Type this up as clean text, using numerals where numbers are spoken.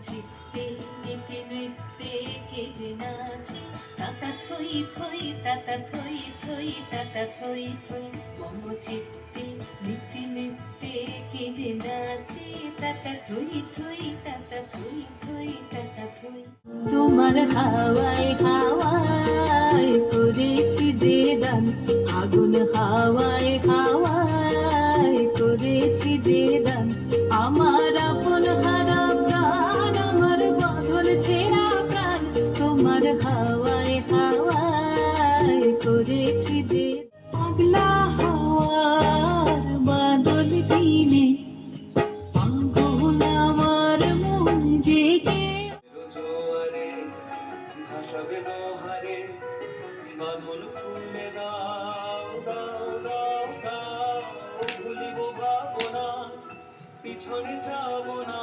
চিত্তে নিতে নৃত্যে কে যে নাচে, তাতা থই থই তাতা থই থই তাতা থই থই। মম চিত্তে নিতে নৃত্যে কে যে নাচে, তাতা থই থই তাতা থই থই তাতা থই। তোমার হাওয়ায় হাওয়ায় করেছি যে দান, আগুন হাওয়ায় হাওয়ায় করেছি যে দান। আমার আপন হারা প্রাণ, আমার বদল ছেঁড়া প্রাণ, তোমার হাওয়ায় হাওয়ায় করেছি যে। পাগলা হাওয়ার বাদল দিনে আগুন আমার মন জেগে। জোয়ারে ভাসাবে দোহারে, বাদল খুলে দাও দাও দাও দাও। ভুলিব ভাবনা, পিছনে যাব না।